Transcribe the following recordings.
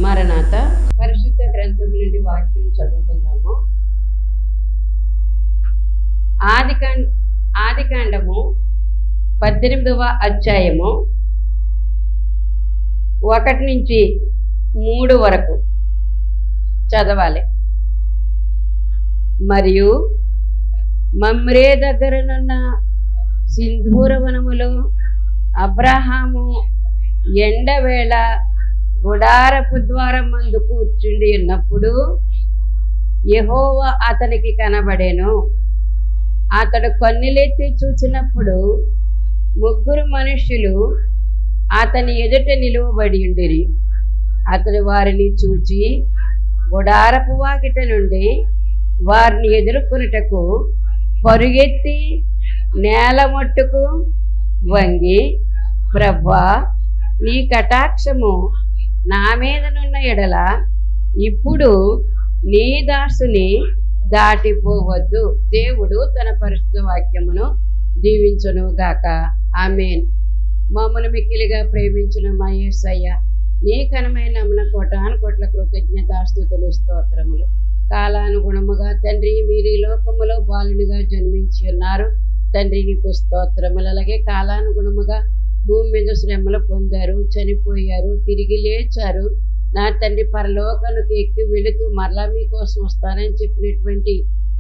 మరణాత పరిశుద్ధ గ్రంథము నుండి వాక్యం చదువుకుందాము. ఆదికాండము 18వ అధ్యాయము 1 నుంచి 3 వరకు చదవాలి. మరియు మమ్రే దగ్గరనున్న సింధూరవనములో అబ్రహాము ఎండవేళ గుడారపు ద్వారం మందు కూర్చుండి ఉన్నప్పుడు యెహోవా అతనికి కనబడెను. అతడు కన్నులెత్తి చూచినప్పుడు 3 మనుష్యులు అతని ఎదుట నిలువబడి ఉండిరి. అతడు వారిని చూచి గుడారపు వాకిట నుండి వారిని ఎదుర్కొనుటకు పరుగెత్తి నేల మట్టుకు వంగి, ప్రభువా, నీ కటాక్షము నా మీదనున్న ఎడల ఇప్పుడు నీ దాసుని దాటిపోవద్దు. దేవుడు తన పరిశుద్ధ వాక్యమును దీవించును గాక. ఆమేన్. మమ్మల్ని మిక్కిలిగా ప్రేమించిన మా యేసయ్య, నీ ఘనమైన నామమున కోటాను కోట్ల కృతజ్ఞతాస్తుతులు స్తోత్రములు. కాలానుగుణముగా తండ్రి, మీరు ఈ లోకములో బాలునిగా జన్మించి ఉన్నారు తండ్రి, నీకు స్తోత్రములు. అలాగే కాలానుగుణముగా భూమి మీద శ్రమలు పొందారు, చనిపోయారు, తిరిగి లేచారు నా తండ్రి. పరలోకానికి ఎక్కి వెళుతూ మరలా మీకోసం వస్తానని చెప్పినటువంటి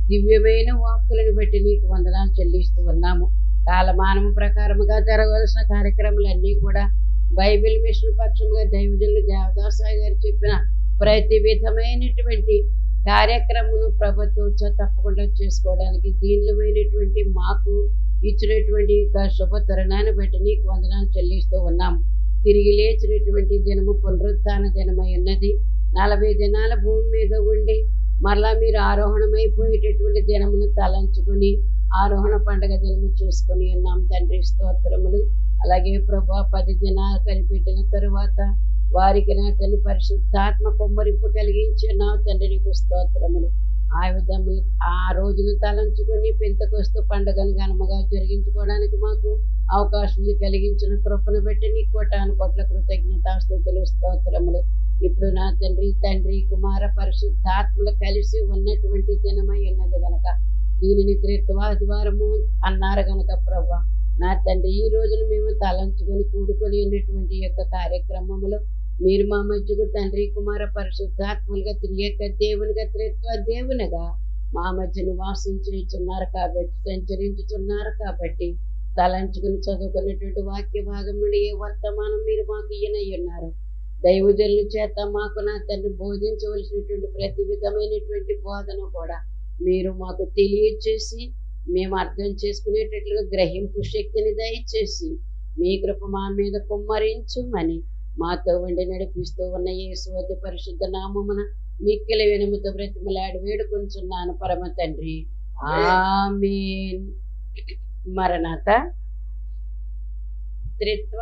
దివ్యమైన వాక్కులను బట్టి నీకు వందనాలు చెల్లిస్తూ ఉన్నాము. కాలమానము ప్రకారముగా జరగవలసిన కార్యక్రమాలన్నీ కూడా బైబిల్ మిషన్ పక్షముగా దైవజనులు దేవదాసాయి గారు చెప్పిన ప్రతి విధమైనటువంటి కార్యక్రమను ప్రభుత్వం తప్పకుండా చేసుకోవడానికి దీనిమైనటువంటి మాకు ఇచ్చినటువంటి శుభ తరుణాన్ని బట్టి నీకు వందనాలు చెల్లిస్తూ ఉన్నాము. తిరిగి లేచినటువంటి దినము పునరుత్థాన దినమై ఉన్నది. 40 దినాల భూమి మీద ఉండి మరలా మీరు ఆరోహణమైపోయేటటువంటి దినమును తలంచుకుని ఆరోహణ పండుగ దినము చేసుకుని ఉన్నాం తండ్రి, స్తోత్రములు. అలాగే ప్రభు 10 దినాలు కనిపెట్టిన తరువాత వారికి నా తండ్రి పరిశుద్ధాత్మ కొమ్మరింపు కలిగించి ఉన్నావు తండ్రి, నీకు స్తోత్రములు. ఆ విధములు ఆ రోజును తలంచుకొని పెంతెకొస్తు పండుగను ఘనముగా జరిగించుకోవడానికి మాకు అవకాశం కలిగించిన కృపను బట్టి నీ కోటాను కోట్ల కృతజ్ఞతాస్తుతులు స్తోత్రములు. ఇప్పుడు నా తండ్రి కుమార పరిశుద్ధాత్మలు కలిసి ఉన్నటువంటి దినమై ఉన్నది గనక దీనిని త్రిత్వాదివారము అన్నారు గనక ప్రభువా, నా తండ్రి, ఈ రోజును మేము తలంచుకొని కూడుకొని ఉన్నటువంటి యొక్క కార్యక్రమములో మీరు మా మధ్యకు తండ్రి కుమార పరిశుద్ధాత్మలుగా త్రియక దేవునిగా త్రిత్వ దేవునిగా మా మధ్య నివాసం చేస్తున్నారు కాబట్టి, సంచరించుతున్నారు కాబట్టి తలంచుకుని చదువుకున్నటువంటి వాక్య భాగం నుండి ఏ వర్తమానం మీరు మాకు ఈయనయ్యున్నారు దైవజనుల చేత మాకు నా తండ్రి బోధించవలసినటువంటి ప్రతి విధమైనటువంటి బోధన కూడా మీరు మాకు తెలియచేసి మేము అర్థం చేసుకునేటట్లుగా గ్రహింపు శక్తిని దయచేసి మీ కృప మా మీద కుమ్మరించుమని మాతో ఉండి నడిపిస్తూ ఉన్న యేసు అతి పరిశుద్ధ నామమున మిక్కిలి వినముతో బ్రతిమలాడి వేడుకొంచున్నాను పరమ తండ్రి, ఆమేన్. మరణాత త్రిత్వ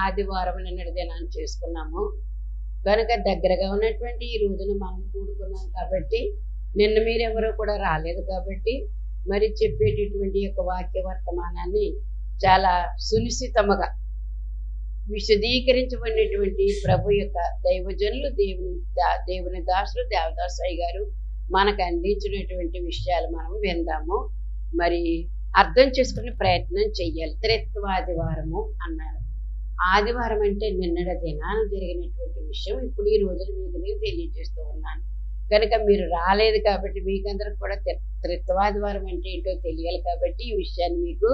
ఆదివారం నిన్నటి దినాన్ని చేసుకున్నాము కనుక దగ్గరగా ఉన్నటువంటి ఈ రోజున మనం కూడుకున్నాం కాబట్టి, నిన్న మీరెవరో కూడా రాలేదు కాబట్టి మరి చెప్పేటటువంటి యొక్క వాక్య వర్తమానాన్ని చాలా సునిశ్చితముగా విశదీకరించబడినటువంటి ప్రభు యొక్క దైవజనులు దేవుని దాసులు దేవదాసాయి గారు మనకు అందించినటువంటి విషయాలు మనం విందాము, మరి అర్థం చేసుకునే ప్రయత్నం చెయ్యాలి. త్రిత్వాదివారము అన్నారు. ఆదివారం అంటే నిన్నటి దినాన జరిగినటువంటి విషయం ఇప్పుడు ఈ రోజులు మీకు నేను తెలియజేస్తూ ఉన్నాను కనుక మీరు రాలేదు కాబట్టి మీకందరికి కూడా త్రిత్వాదివారం అంటే ఏంటో తెలియాలి కాబట్టి ఈ విషయాన్ని మీకు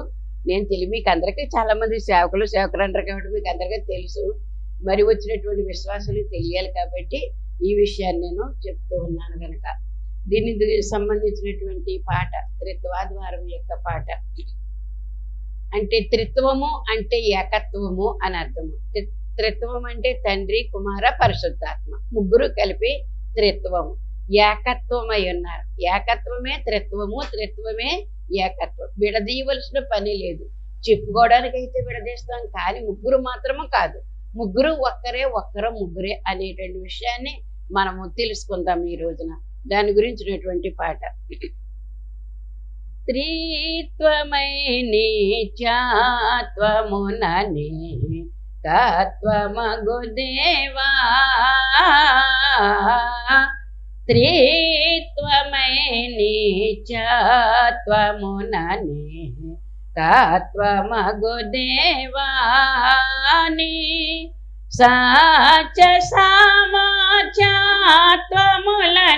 నేను మీకు అందరికీ చాలా మంది సేవకులు అంటారు కాబట్టి మీకు అందరికీ తెలుసు. మరి వచ్చినటువంటి విశ్వాసాలు తెలియాలి కాబట్టి ఈ విషయాన్ని నేను చెప్తూ ఉన్నాను కనుక దీనికి సంబంధించినటువంటి పాట త్రిత్వాదివారం యొక్క పాట. అంటే త్రిత్వము అంటే ఏకత్వము అని అర్థము. త్రిత్వం అంటే తండ్రి కుమార పరిశుద్ధాత్మ ముగ్గురు కలిపి త్రిత్వము. ఏకత్వమై ఉన్నారు. ఏకత్వమే త్రిత్వము, త్రిత్వమే ఏకత్వం. విడదీయవలసిన పని లేదు. చెప్పుకోవడానికైతే విడదీస్తాం కానీ ముగ్గురు మాత్రము కాదు, ముగ్గురు ఒక్కరు ముగ్గురే అనేటువంటి విషయాన్ని మనము తెలుసుకుందాం ఈ రోజున. దాని గురించినటువంటి పాట. త్రిత్వమై నిత్యత్వముననే తత్వమగు దేవా చాత్వమునని తత్వమగు దేవాని సాచ సామాచాత్వముల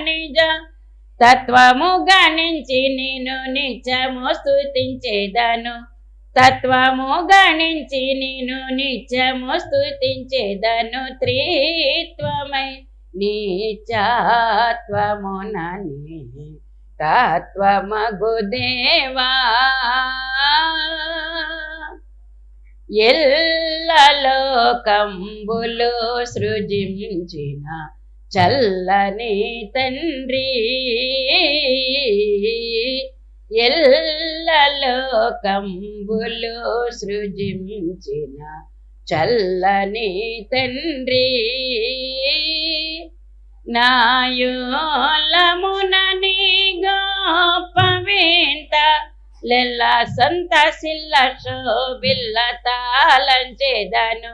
నిజ తత్వము గణించి నిన్ను నిత్యము స్తుతించేదను తత్వము గణించి నిన్ను నిత్యము స్తుతించేదను త్రిత్వమై నీచాత్వమునని తత్వమగు దేవా ఎల్లలోకంబులు సృజించిన చల్లని తండ్రి ఎల్లలోకంబులు సృజించిన చల్లని తండ్రి నాయోలమునని గొప్ప వింత లెల్ల సంతసిల్ల శోభిల్ల తాళంచేదను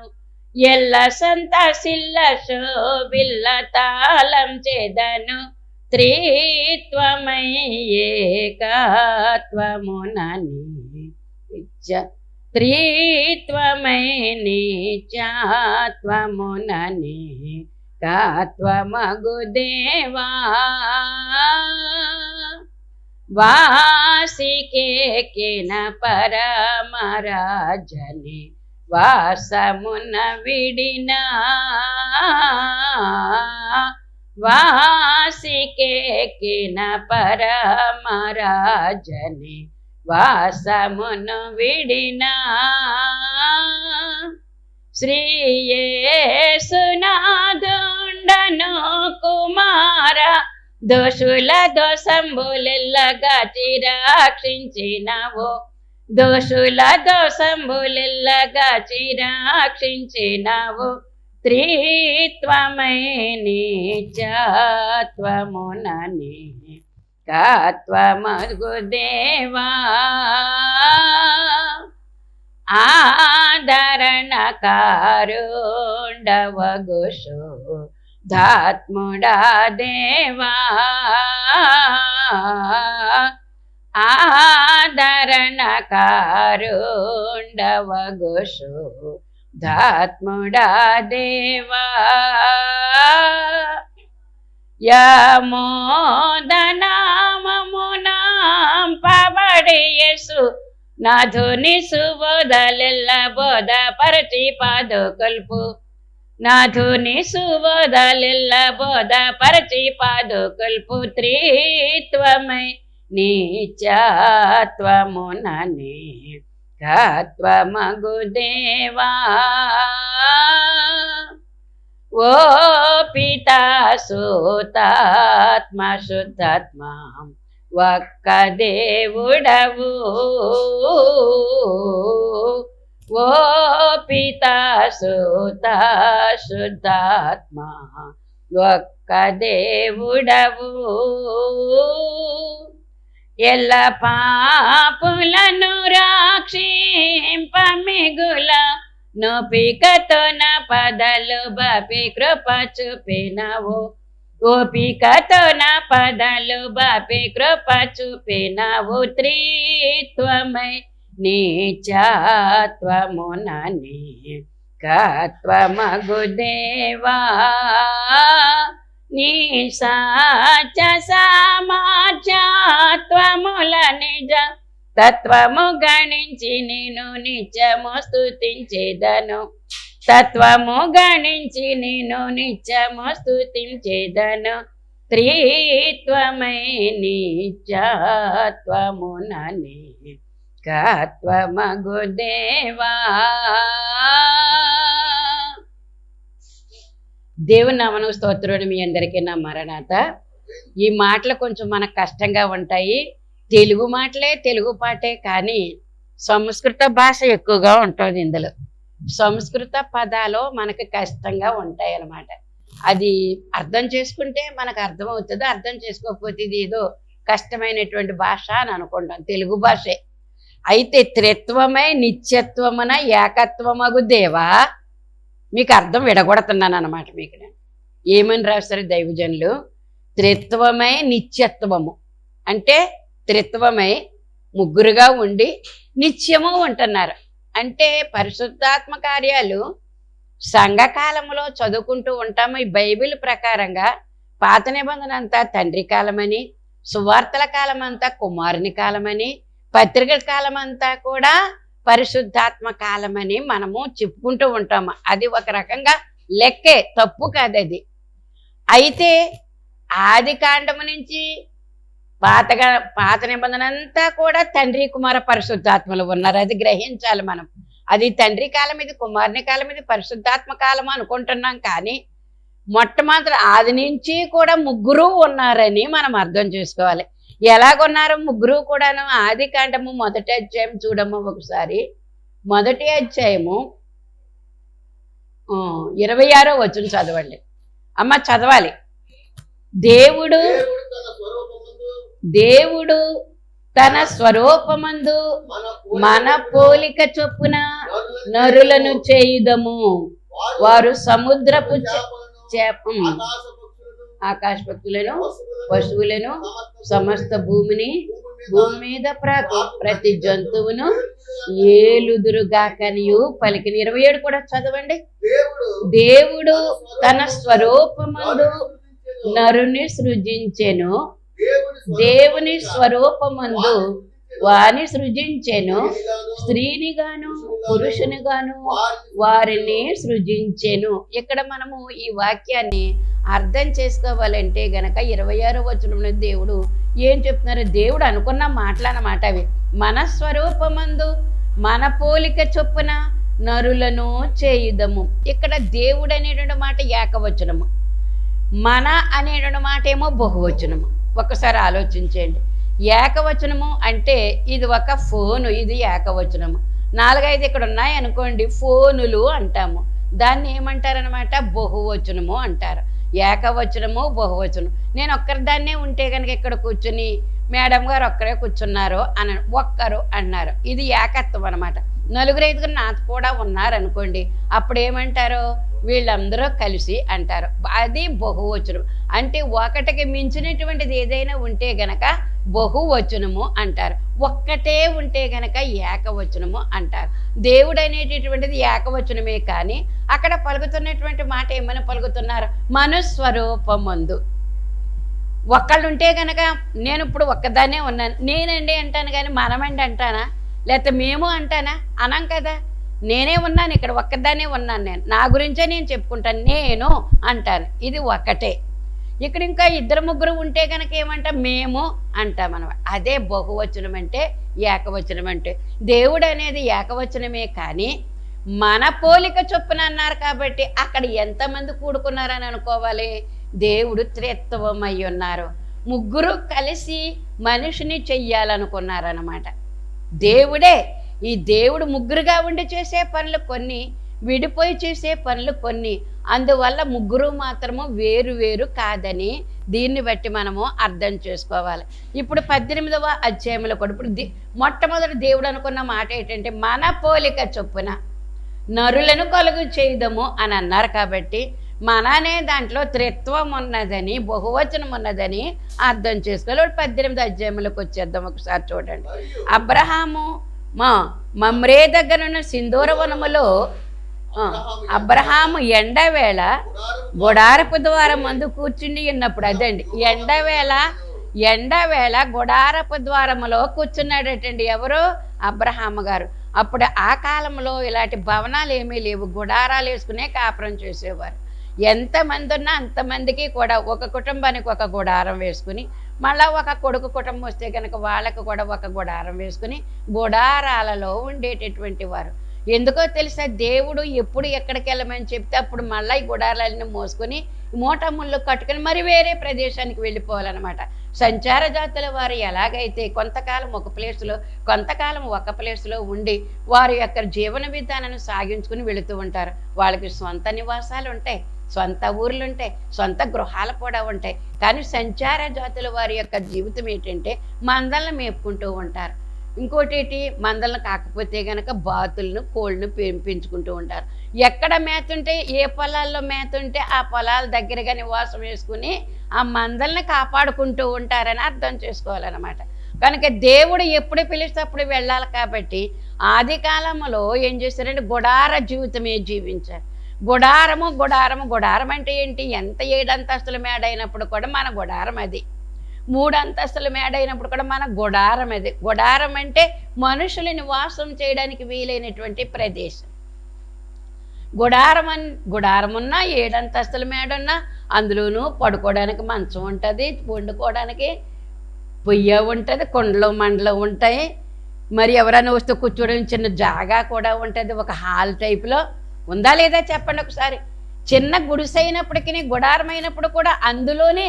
ఎల్ల సంతసిల్ల శోభిల్ల తాళంచేదను త్రిత్వమై ఏకత్వమునని త్రిత్వమై నీచాత్వమునని తత్వమగు దేవా వాసికేకిన పరమరాజని వాసమున విడిన వాసికేకిన పరమరాజని వాసమును విడిన శ్రీయేసునాథుండను కుమార దోషుల దోషంబులెల్లగాచి రక్షించినవు దోషుల దోషంబులెల్లగాచి రక్షించినవు త్రిత్వమై నీచాత్వమునని తత్వమగు దేవా ఆదరణకారుండవగుషు ధాత్ముడా దేవా ఆదరణకారుండవగుషు ధాత్ముడా దేవా యమోదనామమునాం పబడియసు నాథుని సుబోధలెల్ల బోధ పరచి పాదుకొల్పు నాథుని సుబోధలెల్ల బోధ పరచి పాదుకొల్పు త్రిత్వమై నీచాత్వమునని తత్వమగు దేవా ఓ పితా సుతాత్మ శుద్ధాత్మ ఒక్క దేవుడవు ఓ పితా సుత శుద్ధాత్మ ఒక్క దేవుడవు ఎల్ల పాపులను రాక్షింప మిగుల నోపికతో నా పదలు బాపి కృప చూపినవు ఓపికతో నా పదలు బాపి కృప చూపినవు త్రిత్వమై నీచాత్వమునని తత్వమగు దేవా నీ సాచ సమాచాత్వముల నిజ తత్వము గణించి నేను నిత్యము స్తుతించేదను తత్వము గణించి నేను నిత్యము స్తుతించేదను త్రిత్వమై నీచాత్వమునని తత్వమగు దేవా దేవుని నామమునకు స్తోత్రుడు. మీ అందరికీ నా మరణాత. ఈ మాటలు కొంచెం మనకు కష్టంగా ఉంటాయి. తెలుగు మాటలే, తెలుగు పాటే, కానీ సంస్కృత భాష ఎక్కువగా ఉంటుంది ఇందులో. సంస్కృత పదాలు మనకు కష్టంగా ఉంటాయి అన్నమాట. అది అర్థం చేసుకుంటే మనకు అర్థమవుతుంది, అర్థం చేసుకోకపోతే ఇది ఏదో కష్టమైనటువంటి భాష అని అనుకుంటాం. తెలుగు భాషే. అయితే త్రిత్వమై నిత్యత్వమున ఏకత్వమగు దేవా, మీకు అర్థం విడగొడుతున్నాను అన్నమాట. మీకు నేను ఏమని రాస్తారు దైవజనులు? త్రిత్వమై నిత్యత్వము అంటే త్రిత్వమై ముగ్గురుగా ఉండి నిత్యము ఉంటున్నారు. అంటే పరిశుద్ధాత్మ కార్యాలు సంఘకాలంలో చదువుకుంటూ ఉంటాము. ఈ బైబిల్ ప్రకారంగా పాత నిబంధన అంతా తండ్రి కాలమని, సువార్తల కాలం అంతా కుమారుని కాలమని, పత్రికల కాలం అంతా కూడా పరిశుద్ధాత్మ కాలమని మనము చెప్పుకుంటూ ఉంటాము. అది ఒక రకంగా లెక్కే, తప్పు కాదు అది. అయితే ఆది కాండము నుంచి పాత నిబంధన అంతా కూడా తండ్రి కుమార పరిశుద్ధాత్మలు ఉన్నారు. అది గ్రహించాలి మనం. అది తండ్రి కాలం, ఇది కుమారుని కాలం, ఇది పరిశుద్ధాత్మ కాలం అనుకుంటున్నాం. కానీ మొట్టమొదటి ఆది నుంచి కూడా ముగ్గురు ఉన్నారని మనం అర్థం చేసుకోవాలి. ఎలాగున్నారు ముగ్గురు కూడాను? ఆది కాండము 1వ అధ్యాయం చూడము ఒకసారి. 1వ అధ్యాయము 26వ వచనం చదవండి అమ్మ, చదవాలి. దేవుడు తన స్వరూపమందు మన పోలిక చొప్పున నరులను చేయుదము. వారు సముద్రపు ఆకాశ పక్షులను, పశువులను, సమస్త భూమి మీద ప్రతి జంతువును ఏలుదురుగాకనియు పలికిన. 27 కూడా చదవండి. దేవుడు తన స్వరూపమందు నరుని సృజించెను, దేవుని స్వరూపమందు వారిని సృజించెను, స్త్రీని గాను పురుషుని గాను వారిని సృజించెను. ఇక్కడ మనము ఈ వాక్యాన్ని అర్థం చేసుకోవాలంటే గనక 26వ వచనంలో దేవుడు ఏం చెప్తున్నారు? దేవుడు అనుకున్న మాటలన్నమాట అవి. మన స్వరూపమందు మన పోలిక చొప్పున నరులను చేయుదము. ఇక్కడ దేవుడు అనేటువంటి మాట ఏకవచనము, మన అనేటువంటి మాట ఏమో బహువచనము. ఒకసారి ఆలోచించండి. ఏకవచనము అంటే ఇది ఒక ఫోను, ఇది ఏకవచనము. 4-5 ఇక్కడ ఉన్నాయి అనుకోండి, ఫోనులు అంటాము. దాన్ని ఏమంటారనమాట? బహువచనము అంటారు. ఏకవచనము, బహువచనం. నేను ఒక్కరిదాన్నే ఉంటే కనుక ఇక్కడ కూర్చుని మేడం గారు ఒక్కరే కూర్చున్నారు అని ఒక్కరు అన్నారు, ఇది ఏకత్వం అనమాట. 4-5 నాతో కూడా ఉన్నారనుకోండి, అప్పుడు ఏమంటారు? వీళ్ళందరూ కలిసి అంటారు. అది బహువచనం. అంటే ఒకటికి మించినటువంటిది ఏదైనా ఉంటే గనక బహువచనము అంటారు. ఒక్కటే ఉంటే గనక ఏకవచనము అంటారు. దేవుడు అనేటటువంటిది ఏకవచనమే. కానీ అక్కడ పలుకుతున్నటువంటి మాట ఏమని పలుకుతున్నారు? మనుస్వరూపమందు. ఒక్కళ్ళు ఉంటే కనుక నేను ఇప్పుడు ఒక్కదాన్నే ఉన్నాను, నేనండి అంటాను, కానీ మనమండి అంటానా? లేకపోతే మేము అంటానా? అనం కదా. నేనే ఉన్నాను, ఇక్కడ ఒక్కదాన్నే ఉన్నాను, నేను నా గురించే నేను చెప్పుకుంటాను, నేను అంటాను. ఇది ఒకటే. ఇక్కడ ఇంకా 2-3 ఉంటే కనుక ఏమంటాం? మేము అంటామన్నమాట. అదే బహువచనం అంటే, ఏకవచనం అంటే. దేవుడు అనేది ఏకవచనమే. కానీ మన పోలిక చొప్పున అన్నారు కాబట్టి అక్కడ ఎంతమంది కూడుకున్నారని అనుకోవాలి? దేవుడు త్రిత్వం అయి ఉన్నారు. ముగ్గురు కలిసి మనిషిని చెయ్యాలనుకున్నారన్నమాట. దేవుడే, ఈ దేవుడు ముగ్గురుగా ఉండి చేసే పనులు కొన్ని, విడిపోయి చేసే పనులు కొన్ని. అందువల్ల ముగ్గురు మాత్రము వేరు వేరు కాదని దీన్ని బట్టి మనము అర్థం చేసుకోవాలి. ఇప్పుడు 18వ అధ్యాయంలో కూడా ఇప్పుడు మొట్టమొదటి దేవుడు అనుకున్న మాట ఏంటంటే, మన పోలిక చొప్పున నరులను కలుగు చేయదము అని అన్నారు. కాబట్టి మన అనే దాంట్లో త్రిత్వం ఉన్నదని, బహువచనం ఉన్నదని అర్థం చేసుకోవాలి. 18వ అధ్యాయంలోకి వచ్చేద్దాం. ఒకసారి చూడండి. అబ్రహాము మమ్రే దగ్గరున్న సింధూర వనములో అబ్రహాము ఎండవేళ గుడారపు ద్వారం ముందు కూర్చుని ఉన్నప్పుడు, అదండి ఎండవేళ గుడారపు ద్వారములో కూర్చున్నాడటండి. ఎవరు? అబ్రహాము గారు. అప్పుడు ఆ కాలంలో ఇలాంటి భవనాలు ఏమీ లేవు, గుడారాలు వేసుకునే కాపురం చేసేవారు. ఎంతమంది ఉన్నా అంతమందికి కూడా ఒక కుటుంబానికి ఒక గుడారం వేసుకుని, మళ్ళీ ఒక కొడుకు కుటుంబం వస్తే కనుక వాళ్ళకు కూడా ఒక గుడారం వేసుకుని గుడారాలలో ఉండేటటువంటి వారు. ఎందుకో తెలుసా? దేవుడు ఎప్పుడు ఎక్కడికి వెళ్ళమని చెప్తే అప్పుడు మళ్ళీ ఈ గుడారాలను మోసుకొని మూట ముళ్ళు కట్టుకుని మరి వేరే ప్రదేశానికి వెళ్ళిపోవాలన్నమాట. సంచార జాతుల వారు ఎలాగైతే కొంతకాలం ఒక ప్లేస్లో, కొంతకాలం ఒక ప్లేస్లో ఉండి వారి యొక్క జీవన విధానాన్ని సాగించుకుని వెళుతూ ఉంటారు. వాళ్ళకి సొంత నివాసాలు ఉంటాయి, సొంత ఊర్లు ఉంటాయి, సొంత గృహాలు కూడా ఉంటాయి. కానీ సంచార జాతుల వారి యొక్క జీవితం ఏంటంటే మందలను మేపుకుంటూ ఉంటారు. ఇంకోటి ఏంటి? మందలను కాకపోతే కనుక బాతులను, కోళ్ళను పెంచుకుంటూ ఉంటారు. ఎక్కడ మేతుంటే, ఏ పొలాల్లో మేతుంటే ఆ పొలాల దగ్గరగా నివాసం వేసుకుని ఆ మందల్ని కాపాడుకుంటూ ఉంటారని అర్థం చేసుకోవాలన్నమాట. కనుక దేవుడు ఎప్పుడు పిలిస్తే అప్పుడు వెళ్ళాలి కాబట్టి ఆది కాలంలో ఏం చేశారంటే గుడార జీవితమే జీవించారు. గుడారం అంటే ఏంటి? ఎంత 7 అంతస్తుల మేడ అయినప్పుడు కూడా మన గుడారం అది, 3 అంతస్తుల మేడ అయినప్పుడు కూడా మన గుడారం అది. గుడారం అంటే మనుషులు నివాసం చేయడానికి వీలైనటువంటి ప్రదేశం. గుడారం ఉన్నా 7 అంతస్తుల మేడ ఉన్నా అందులోనూ పడుకోవడానికి మంచం ఉంటుంది, వండుకోవడానికి పొయ్య ఉంటుంది, కొండలు మండలు ఉంటాయి, మరి ఎవరైనా వస్తే కూర్చోవడం చిన్న జాగా కూడా ఉంటుంది, ఒక హాల్ టైప్లో ఉందా లేదా చెప్పండి ఒకసారి. చిన్న గుడిసె అయినప్పటికీ గుడారం అయినప్పుడు కూడా అందులోనే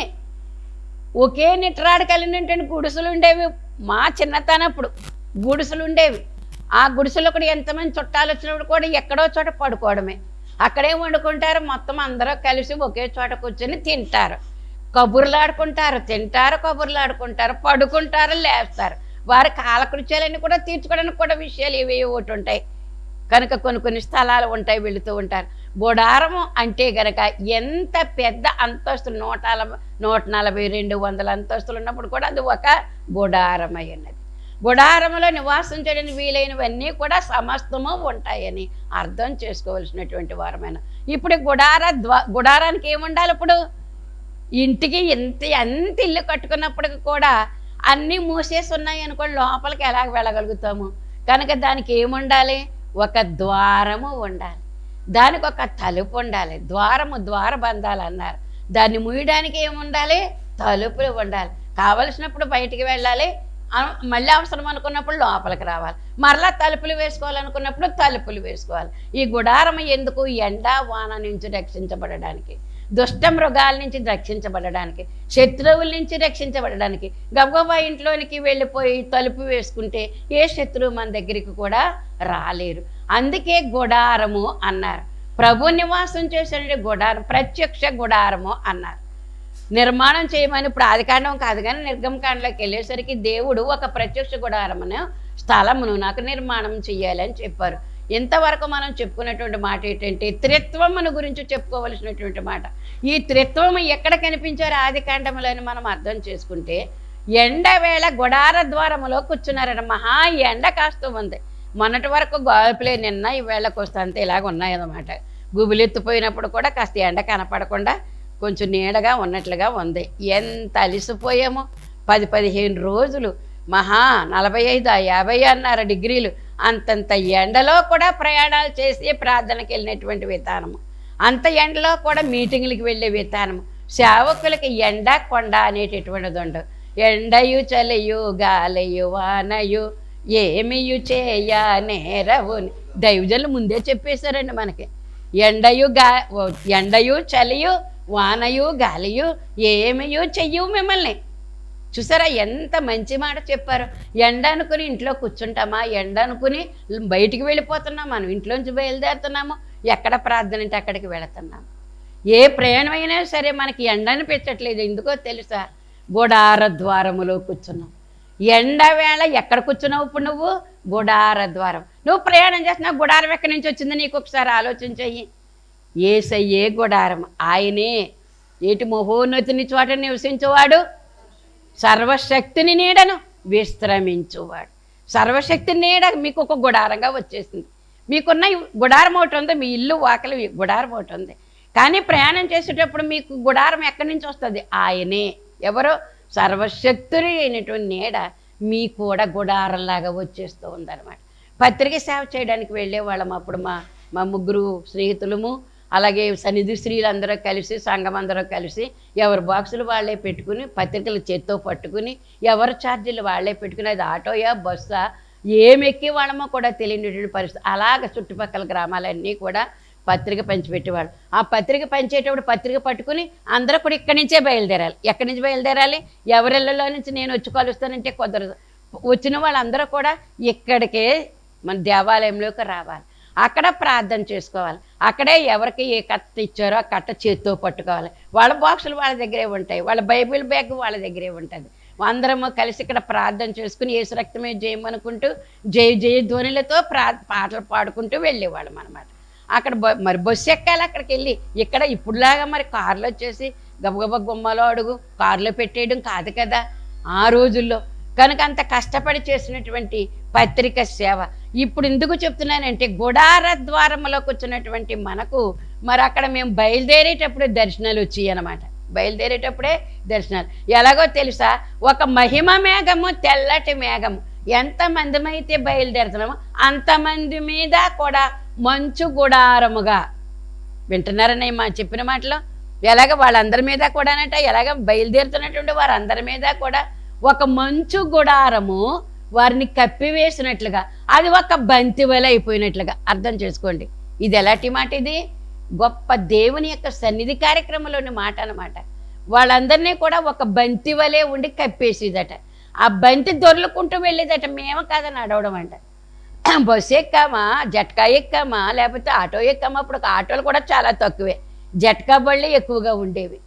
ఒకే నిట్రాడు కలిగినటువంటి గుడిసెలు ఉండేవి. మా చిన్నతనప్పుడు గుడిసెలు ఉండేవి. ఆ గుడిసెలో కూడా ఎంతమంది చుట్టాలు వచ్చినప్పుడు కూడా ఎక్కడో చోట పడుకోవడమే. అక్కడే వండుకుంటారు, మొత్తం అందరూ కలిసి ఒకే చోట కూర్చొని తింటారు, కబుర్లాడుకుంటారు, తింటారు, కబుర్లాడుకుంటారు, పడుకుంటారు, లేస్తారు. వారి కాలకృత్యాలన్నీ కూడా తీర్చుకోవడానికి కూడా విషయాలు ఇవి ఒకటి ఉంటాయి కనుక కొన్ని స్థలాలు ఉంటాయి, వెళుతూ ఉంటారు. గుడారము అంటే గనక ఎంత పెద్ద అంతస్తులు 140, 200 అంతస్తులు ఉన్నప్పుడు కూడా అది ఒక గుడారం అయ్యినది. గుడారములో నివాసం చేయడానికి వీలైనవన్నీ కూడా సమస్తము ఉంటాయని అర్థం చేసుకోవాల్సినటువంటి వారమైన. ఇప్పుడు గుడారానికి ఏముండాలి? ఇప్పుడు ఇంటికి ఎంత ఇల్లు కట్టుకున్నప్పటికి కూడా అన్నీ మూసేసి ఉన్నాయి అనుకోండి, లోపలికి ఎలాగ వెళ్ళగలుగుతాము? కనుక దానికి ఏముండాలి? ఒక ద్వారము ఉండాలి, దానికి ఒక తలుపు ఉండాలి. ద్వారబంధాలు అన్నారు. దాన్ని మూయడానికి ఏముండాలి? తలుపులు ఉండాలి. కావలసినప్పుడు బయటికి వెళ్ళాలి, మళ్ళీ అవసరం అనుకున్నప్పుడు లోపలికి రావాలి, మరలా తలుపులు వేసుకోవాలనుకున్నప్పుడు తలుపులు వేసుకోవాలి. ఈ గుడారం ఎందుకు? ఎండ వాన నుంచి రక్షించబడడానికి, దుష్ట మృగాల నుంచి రక్షించబడడానికి, శత్రువుల నుంచి రక్షించబడడానికి. గబగబా ఇంట్లోనికి వెళ్ళిపోయి తలుపు వేసుకుంటే ఏ శత్రువు మన దగ్గరికి కూడా రాలేరు. అందుకే గుడారము అన్నారు. ప్రభు నివాసం చేసే గుడారం, ప్రత్యక్ష గుడారము అన్నారు. నిర్మాణం చేయమని ఇప్పుడు ఆదికాండం కాదు కానీ నిర్గమకాండంలోకి వెళ్ళేసరికి దేవుడు ఒక ప్రత్యక్ష గుడారమును స్థలమును నాకు నిర్మాణం చెయ్యాలని చెప్పారు. ఇంతవరకు మనం చెప్పుకున్నటువంటి మాట ఏంటంటే త్రిత్వమును గురించి చెప్పుకోవలసినటువంటి మాట. ఈ త్రిత్వము ఎక్కడ కనిపించారు ఆదికాండములో అని మనం అర్థం చేసుకుంటే, ఎండవేళ గుడార ద్వారములో కూర్చున్నారట. మహా ఎండ కాస్తూ ఉంది. మొన్నటి వరకు గాల్పులే, నిన్న ఈ వేళకు వస్తే అంతే ఇలాగ ఉన్నాయన్నమాట. గుబులెత్తిపోయినప్పుడు కూడా కాస్త ఎండ కనపడకుండా కొంచెం నీడగా ఉన్నట్లుగా ఉంది. ఎంత అలిసిపోయామో! 10-15 రోజులు, మహా 45-50 అన్నారు డిగ్రీలు, అంతంత ఎండలో కూడా ప్రయాణాలు చేసి ప్రార్థనకి వెళ్ళినటువంటి విధానము, అంత ఎండలో కూడా మీటింగ్లకి వెళ్ళే విధానము. సేవకులకి ఎండ కొండ అనేటటువంటిది ఉండదు. ఎండయు చలియు గాలియు వానయు ఏమియు చేయ నేరవు, దైవజనులు ముందే చెప్పేశారండి మనకి. ఎండయు చలియు వానయు గాలియు ఏమియు చెయ్యవు మిమ్మల్ని. చూసారా ఎంత మంచి మాట చెప్పారు. ఎండ అనుకుని ఇంట్లో కూర్చుంటామా? ఎండ అనుకుని బయటికి వెళ్ళిపోతున్నాం. మనం ఇంట్లోంచి బయలుదేరుతున్నాము, ఎక్కడ ప్రార్థన అంటే అక్కడికి వెళుతున్నాము. ఏ ప్రయాణం అయినా సరే మనకి ఎండ అనిపించట్లేదు. ఎందుకో తెలుసా? గుడార ద్వారములో కూర్చున్నాం. ఎండవేళ ఎక్కడ కూర్చున్నావు ఇప్పుడు నువ్వు? గుడార ద్వారం. నువ్వు ప్రయాణం చేస్తున్నావు, గుడారం ఎక్కడి నుంచి వచ్చింది నీకు ఒకసారి ఆలోచించయ్యి. యేసయ్యే గుడారం, ఆయనే ఏటి మహోన్నతిని చోట నివసించేవాడు, సర్వశక్తిని నీడను విశ్రమించువాడు. సర్వశక్తి నీడ మీకు ఒక గుడారంగా వచ్చేసింది. మీకున్న గుడారం ఒకటి ఉంది, మీ ఇల్లు వాకలి గుడారం ఒకటి ఉంది. కానీ ప్రయాణం చేసేటప్పుడు మీకు గుడారం ఎక్కడి నుంచి వస్తుంది? ఆయనే. ఎవరో సర్వశక్తుని అయినటువంటి నీడ మీ కూడా గుడారంలాగా వచ్చేస్తూ ఉందన్నమాట. పత్రిక సేవ చేయడానికి వెళ్ళేవాళ్ళం అప్పుడు మా ముగ్గురు స్నేహితులము, అలాగే సన్నిధి స్త్రీలందరూ కలిసి, సంఘం అందరూ కలిసి ఎవరి బాక్సులు వాళ్ళే పెట్టుకుని, పత్రికలు చేత్తో పట్టుకుని, ఎవరి ఛార్జీలు వాళ్ళే పెట్టుకుని, అది ఆటోయా బస్సా ఏమెక్కి వాళ్ళమో కూడా తెలియనటువంటి పరిస్థితి. అలాగ చుట్టుపక్కల గ్రామాలన్నీ కూడా పత్రిక పంచిపెట్టేవాళ్ళు. ఆ పత్రిక పంచేటప్పుడు పత్రిక పట్టుకుని అందరూ కూడా ఇక్కడి నుంచే బయలుదేరాలి. ఎక్కడి నుంచి బయలుదేరాలి? ఎవరిళ్ళలో నుంచి నేను వచ్చి కలుస్తానంటే కుదరదు. వచ్చిన వాళ్ళందరూ కూడా ఇక్కడికే మన దేవాలయంలోకి రావాలి, అక్కడ ప్రార్థన చేసుకోవాలి. అక్కడే ఎవరికి ఏ కట్ట ఇచ్చారో ఆ కట్ట చేత్తో పట్టుకోవాలి. వాళ్ళ బాక్సులు వాళ్ళ దగ్గరే ఉంటాయి, వాళ్ళ బైబిల్ బ్యాగ్ వాళ్ళ దగ్గరే ఉంటుంది. అందరము కలిసి ఇక్కడ ప్రార్థన చేసుకుని యేసు రక్తమే జయమనుకుంటూ జయ జయ ధ్వనులతో పాటలు పాడుకుంటూ వెళ్ళేవాళ్ళం అనమాట. అక్కడ మరి బస్సు ఎక్కాలి, అక్కడికి వెళ్ళి. ఇక్కడ ఇప్పుడులాగా మరి కార్లో వచ్చేసి గబగబ గుమ్మలో అడుగు కారులో పెట్టేయడం కాదు కదా ఆ రోజుల్లో. కనుక అంత కష్టపడి చేసినటువంటి పత్రిక సేవ. ఇప్పుడు ఎందుకు చెప్తున్నానంటే గుడార ద్వారంలోకి వచ్చినటువంటి మనకు మరి అక్కడ మేము బయలుదేరేటప్పుడే దర్శనాలు వచ్చాయి అన్నమాట. బయలుదేరేటప్పుడే దర్శనాలు. ఎలాగో తెలుసా, ఒక మహిమ మేఘము, తెల్లటి మేఘము. ఎంతమంది అయితే బయలుదేరుతున్నామో అంతమంది మీద కూడా మంచు గుడారముగా. వింటున్నారని మా చెప్పిన మాటలో ఎలాగ వాళ్ళందరి మీద కూడానట, ఎలాగ బయలుదేరుతున్నటువంటి వారందరి మీద కూడా ఒక మంచు గుడారము వారిని కప్పివేసినట్లుగా, అది ఒక బంతి వలె అయిపోయినట్లుగా అర్థం చేసుకోండి. ఇది ఎలాంటి మాట? ఇది గొప్ప దేవుని యొక్క సన్నిధి కార్యక్రమంలోని మాట అన్నమాట. వాళ్ళందరినీ కూడా ఒక బంతి వలె ఉండి కప్పేసేదట. ఆ బంతి దొర్లుకుంటూ వెళ్ళేదట. మేము కాదని నడవడం అంట. బస్సు ఎక్కామా, జట్కా ఎక్కామా, లేకపోతే ఆటో ఎక్కామా. అప్పుడు ఆటోలు కూడా చాలా తక్కువే, జట్కా బళ్ళు ఎక్కువగా ఉండేవి.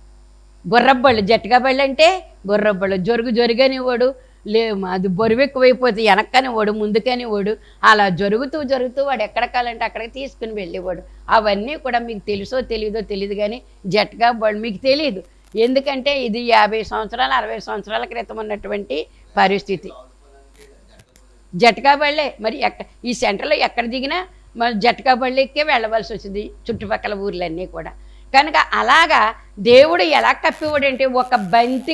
గుర్రబళ్ళు, జట్కా బళ్ళు అంటే గుర్రబళ్ళు. జరుగనివాడు అది బరువు ఎక్కువైపోతే వెనక్కనివాడు, ముందుకనివాడు. అలా జరుగుతూ వాడు ఎక్కడికాలంటే అక్కడికి తీసుకుని వెళ్ళేవాడు. అవన్నీ కూడా మీకు తెలుసో తెలియదో తెలియదు, కానీ జట్కా బళ్ళు మీకు తెలియదు. ఎందుకంటే ఇది 50 సంవత్సరాలు 60 సంవత్సరాల క్రితం ఉన్నటువంటి పరిస్థితి. జట్కా బళ్ళే మరి ఈ సెంటర్లో ఎక్కడ దిగినా మరి జట్కా బళ్ళు ఎక్కే వెళ్ళవలసి వచ్చింది చుట్టుపక్కల ఊర్లన్నీ కూడా. కనుక అలాగా దేవుడు ఎలా కప్పివాడంటే ఒక బంతి,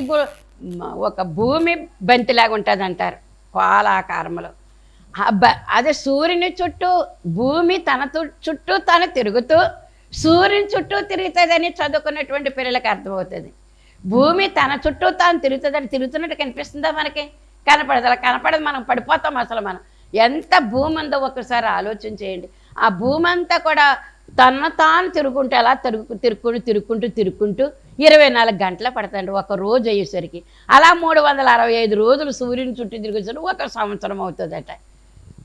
ఒక భూమి బంతిలాగా ఉంటుంది అంటారు కోలాకారంలో. అదే సూర్యుని చుట్టూ భూమి తన చుట్టూ తను తిరుగుతూ సూర్యుని చుట్టూ తిరుగుతుందని చదువుకున్నటువంటి పిల్లలకి అర్థమవుతుంది. భూమి తన చుట్టూ తాను తిరుగుతుందని తిరుగుతున్నట్టు కనిపిస్తుందా మనకి? కనపడదు. అలా కనపడదు, మనం పడిపోతాం. అసలు మనం ఎంత భూమి ఉందో ఒకసారి ఆలోచన చేయండి. ఆ భూమి అంతా కూడా తన తాను తిరుగుంటూ అలా తిరుక్కుంటూ 24 గంటలు పడుతుంది ఒక రోజు అయ్యేసరికి. అలా 365 రోజులు సూర్యుని చుట్టూ తిరిగేసరికి 1 సంవత్సరం అవుతుందట.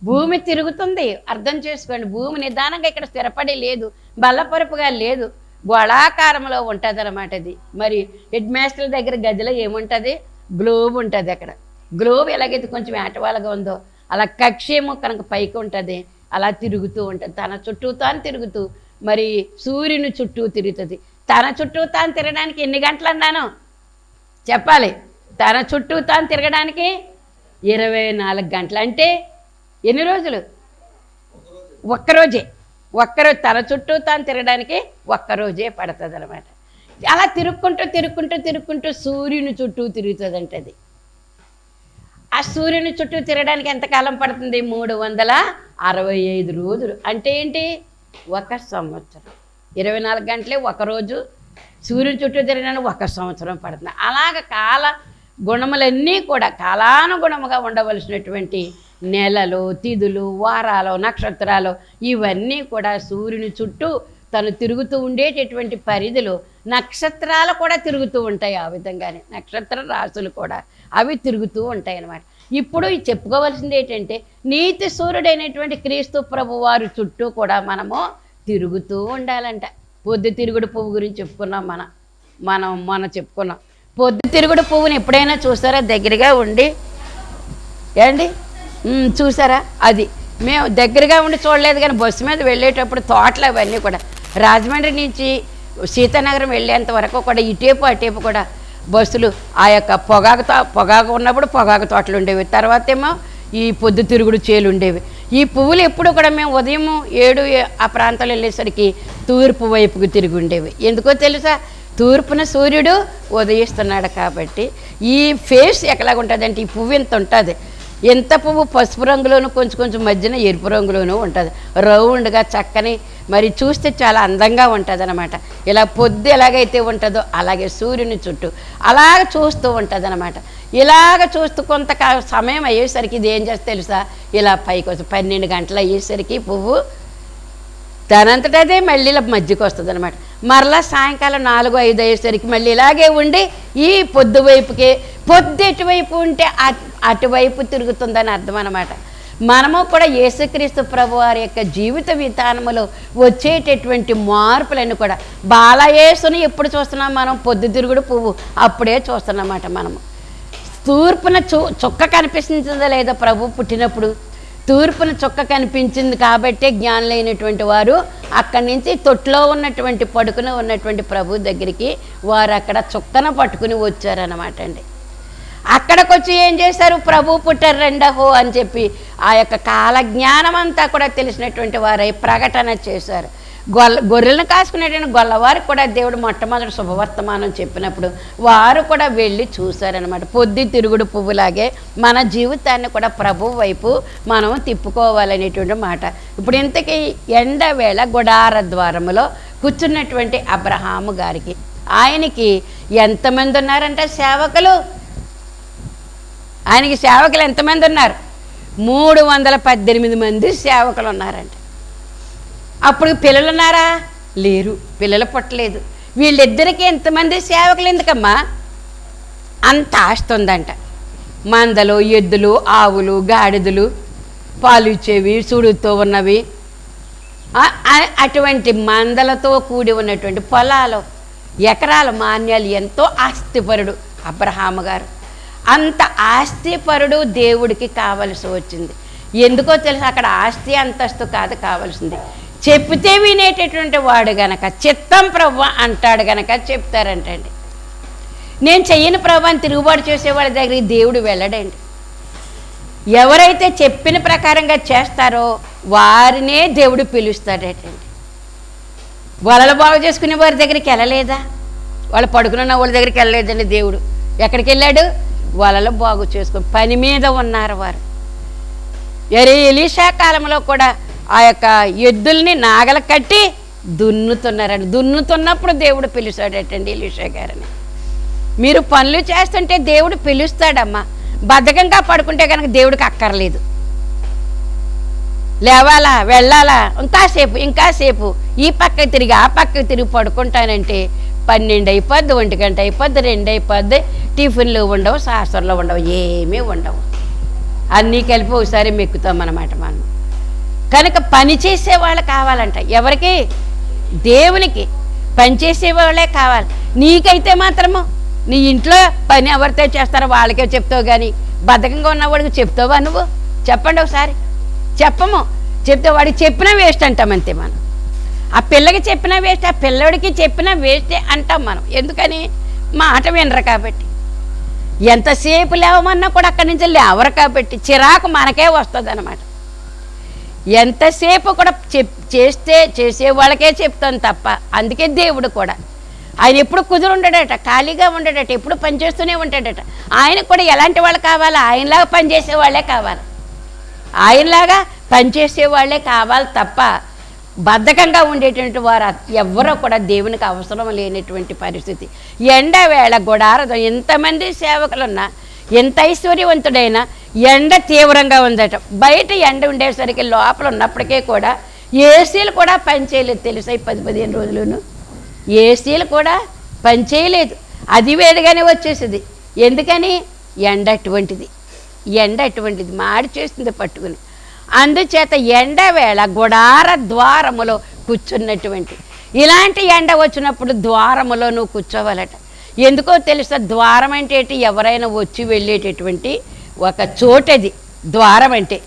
భూమి తిరుగుతుంది, అర్థం చేసుకోండి. భూమి నిదానంగా ఇక్కడ స్థిరపడి లేదు, బల్లపరుపుగా లేదు, గోళాకారంలో ఉంటుంది అన్నమాట. అది మరి హెడ్ మాస్టర్ దగ్గర గదిలో ఏముంటుంది? గ్లోబ్ ఉంటుంది. అక్కడ గ్లోబ్ ఎలాగైతే కొంచెం ఏటవాలుగా ఉందో అలా కక్షేమో కనుక పైకి ఉంటుంది. అలా తిరుగుతూ ఉంటుంది, తన చుట్టూ తాను తిరుగుతూ మరి సూర్యుని చుట్టూ తిరుగుతుంది. తన చుట్టూ తాను తిరగడానికి ఎన్ని గంటలు అన్నాను చెప్పాలి? తన చుట్టూ తాను తిరగడానికి 24 గంటలు. అంటే ఎన్ని రోజులు? ఒక్కరోజే. తన చుట్టూ తాను తిరగడానికి ఒక్కరోజే పడుతుంది అనమాట. అలా తిరుక్కుంటూ సూర్యుని చుట్టూ తిరుగుతుంది అది. ఆ సూర్యుని చుట్టూ తిరగడానికి ఎంతకాలం పడుతుంది? 365 రోజులు. అంటే ఏంటి? 1 సంవత్సరం. 24 గంటలే ఒకరోజు. సూర్యుని చుట్టూ తిరగడానికి 1 సంవత్సరం పడుతుంది. అలాగ కాల గుణములన్నీ కూడా కాలానుగుణముగా ఉండవలసినటువంటి నెలలు, తిథులు, వారాలు, నక్షత్రాలు ఇవన్నీ కూడా సూర్యుని చుట్టూ తను తిరుగుతూ ఉండేటటువంటి పరిధిలో నక్షత్రాలు కూడా తిరుగుతూ ఉంటాయి. ఆ విధంగానే నక్షత్ర రాశులు కూడా అవి తిరుగుతూ ఉంటాయి అన్నమాట. ఇప్పుడు చెప్పుకోవాల్సింది ఏంటంటే నీతి సూర్యుడైనటువంటి క్రీస్తు ప్రభు వారి చుట్టూ కూడా మనము తిరుగుతూ ఉండాలంట. పొద్దుతిరుగుడు పువ్వు గురించి చెప్పుకున్నాం మనం చెప్పుకున్నాం. పొద్దుతిరుగుడు పువ్వుని ఎప్పుడైనా చూసారా? దగ్గరగా ఉండి ఏండి చూసారా? అది మేము దగ్గరగా ఉండి చూడలేదు, కానీ బస్సు మీద వెళ్ళేటప్పుడు తోటలు అవన్నీ కూడా రాజమండ్రి నుంచి సీతానగరం వెళ్ళేంత వరకు కూడా ఇటేపు అటేపు కూడా బస్సులు ఆ యొక్క పొగాకు ఉన్నప్పుడు పొగాకు తోటలు ఉండేవి. తర్వాత ఏమో ఈ పొద్దుతిరుగుడు చేలు ఉండేవి. ఈ పువ్వులు ఎప్పుడు కూడా మేము ఉదయం 7 ఆ ప్రాంతాలు వెళ్ళేసరికి తూర్పు వైపుకు తిరిగి ఉండేవి. ఎందుకో తెలుసా? తూర్పున సూర్యుడు ఉదయిస్తున్నాడు కాబట్టి. ఈ ఫేస్ ఎలాగుంటుందంటే ఈ పువ్వు ఇంత ఉంటుంది. ఎంత పువ్వు పసుపు రంగులోను కొంచెం మధ్యన ఎరుపు రంగులోనూ ఉంటుంది. రౌండ్గా చక్కని మరి చూస్తే చాలా అందంగా ఉంటుంది అనమాట. ఇలా పొద్దు ఎలాగైతే ఉంటుందో అలాగే సూర్యుని చుట్టూ అలాగ చూస్తూ ఉంటుంది అనమాట. ఇలాగ చూస్తూ కొంత సమయం అయ్యేసరికి ఇది ఏం చేస్తే తెలుసా? ఇలా పైకి వస్తుంది. 12 గంటలు అయ్యేసరికి పువ్వు దానంతటదే మళ్ళీ ఇలా మధ్యకి వస్తుంది అనమాట. మరలా సాయంకాలం 4, 5 అయ్యేసరికి మళ్ళీ ఇలాగే ఉండి ఈ పొద్దు వైపుకే, పొద్దు ఎటువైపు ఉంటే అటువైపు తిరుగుతుందని అర్థం అనమాట. మనము కూడా యేసుక్రీస్తు ప్రభు వారి యొక్క జీవిత విధానములో వచ్చేటటువంటి మార్పులన్నీ కూడా బాలయేసుని ఎప్పుడు చూస్తున్నాం మనం? పొద్దుతిరుగుడు పువ్వు అప్పుడే చూస్తున్నామన్నమాట. మనము తూర్పున చుక్క కనిపిస్తుందో లేదో ప్రభు పుట్టినప్పుడు తూర్పున చుక్క కనిపించింది కాబట్టే జ్ఞానులైనటువంటి వారు అక్కడి నుంచి తొట్టులో ఉన్నటువంటి పడుకుని ఉన్నటువంటి ప్రభు దగ్గరికి వారు అక్కడ చుక్కన పట్టుకుని వచ్చారన్నమాట అండి. అక్కడికొచ్చి ఏం చేశారు? ప్రభు పుట్టారు రెండహో అని చెప్పి ఆ యొక్క కాలజ్ఞానం అంతా కూడా తెలిసినటువంటి వారై ప్రకటన చేశారు. గొర్రెలను కాసుకునేటువంటి గొల్లవారికి కూడా దేవుడు మొట్టమొదటి శుభవర్తమానం చెప్పినప్పుడు వారు కూడా వెళ్ళి చూశారనమాట. పొద్దు తిరుగుడు పువ్వులాగే మన జీవితాన్ని కూడా ప్రభు వైపు మనం తిప్పుకోవాలనేటువంటి మాట. ఇప్పుడు ఇంతకీ ఎండవేళ గుడార ద్వారములో కూర్చున్నటువంటి అబ్రహాము గారికి, ఆయనకి ఎంతమంది ఉన్నారంటే సేవకులు? ఆయనకి సేవకులు ఎంతమంది ఉన్నారు? 318 మంది సేవకులు ఉన్నారంట. అప్పుడు పిల్లలు ఉన్నారా? లేరు, పిల్లలు పుట్టలేదు. వీళ్ళిద్దరికీ ఎంతమంది సేవకులు? ఎందుకమ్మా? అంత ఆస్తి ఉందంట. మందలు, ఎద్దులు, ఆవులు, గాడిదలు, పాలు ఇచ్చేవి, సుడుతో ఉన్నవి, అటువంటి మందలతో కూడి ఉన్నటువంటి పొలాలు, ఎకరాల మాన్యాలు, ఎంతో ఆస్తిపరుడు అబ్రహాము గారు. అంత ఆస్తిపరుడు దేవుడికి కావలసి వచ్చింది. ఎందుకో తెలుసు, అక్కడ ఆస్తి అంతస్తు కాదు కావాల్సింది, చెప్తే వినేటటువంటి వాడు గనక, చిత్తం ప్రభు అంటాడు గనక చెప్తారంటండి. నేను చెయ్యని ప్రభు అని తిరుగుబాటు చేసేవాళ్ళ దగ్గరికి దేవుడు వెళ్ళడండి. ఎవరైతే చెప్పిన ప్రకారంగా చేస్తారో వారినే దేవుడు పిలుస్తాడటండి. వలలు బాగు చేసుకునే వారి దగ్గరికి వెళ్ళలేదా? వాళ్ళు పడుకున్న వాళ్ళ దగ్గరికి వెళ్ళలేదండి దేవుడు. ఎక్కడికి వెళ్ళాడు? వలలు బాగు చేసుకుని పని మీద ఉన్నారు వారు. ఎలీషా కాలంలో కూడా ఆ యొక్క ఎద్దుల్ని నాగలు కట్టి దున్నుతున్నారండి. దున్నుతున్నప్పుడు దేవుడు పిలుస్తాడటండి ఎలీషా గారిని. మీరు పనులు చేస్తుంటే దేవుడు పిలుస్తాడమ్మా. బద్ధకంగా పడుకుంటే కనుక దేవుడికి అక్కర్లేదు. లేవాలా, వెళ్ళాలా, ఇంకాసేపు ఈ పక్క తిరిగి ఆ పక్క తిరిగి పడుకుంటానంటే 12 అయిపోద్ది, 1 గంట అయిపోద్ది, 2 అయిపోద్ది. టిఫిన్లు ఉండవు, శాస్త్రంలో ఉండవు, ఏమీ ఉండవు. అన్నీ కలిపి ఒకసారి మెక్కుతామన్నమాట మనం. కనుక పని చేసే వాళ్ళు కావాలంట. ఎవరికి? దేవునికి పనిచేసే వాళ్ళే కావాలి. నీకైతే మాత్రము నీ ఇంట్లో పని ఎవరితో చేస్తారో వాళ్ళకే చెప్తావు, కానీ బద్ధకంగా ఉన్నవాడికి చెప్తావా నువ్వు? చెప్పండి ఒకసారి. చెప్పము. చెప్తే వాడికి చెప్పినా వేస్ట్ అంటామంతే మనం. ఆ పిల్లకి చెప్పినా వేస్ట్, ఆ పిల్లడికి చెప్పినా వేస్టే అంటాం మనం. ఎందుకని? మాట వినరు కాబట్టి. ఎంతసేపు లేవమన్నా కూడా అక్కడి నుంచి లేవరు కాబట్టి చిరాకు మనకే వస్తుంది అన్నమాట. ఎంతసేపు కూడా చేసే వాళ్ళకే చెప్తాను తప్ప. అందుకే దేవుడు కూడా ఆయన ఎప్పుడు కుదురుండడట, ఖాళీగా ఉండడట, ఎప్పుడు పనిచేస్తూనే ఉంటాడట. ఆయనకు కూడా ఎలాంటి వాళ్ళు కావాలి? ఆయనలాగా పనిచేసే వాళ్ళే కావాలి. ఆయనలాగా పనిచేసే వాళ్ళే కావాలి తప్ప బద్ధకంగా ఉండేటువంటి వారు ఎవరో కూడా దేవునికి అవసరం లేనటువంటి పరిస్థితి. ఎండవేళ గుడారదు ఎంతమంది సేవకులున్నా, ఎంత ఐశ్వర్యవంతుడైనా ఎండ తీవ్రంగా ఉందట. బయట ఎండ ఉండేసరికి లోపల ఉన్నప్పటికీ కూడా ఏసీలు కూడా పనిచేయలేదు తెలుసా? 10-15 రోజులను ఏసీలు కూడా పనిచేయలేదు. అది వేడిగానే వచ్చేసింది. ఎందుకని? ఎండ అటువంటిది మాడి చేస్తుంది పట్టుకుని. అందుచేత ఎండవేళ గుడార ద్వారములో కూర్చున్నటువంటి, ఇలాంటి ఎండ వచ్చినప్పుడు ద్వారములో నువ్వు కూర్చోవాలట. ఎందుకో తెలుసా? ద్వారం అంటే ఎవరైనా వచ్చి వెళ్ళేటటువంటి ఒక చోటది ద్వారం అంటే.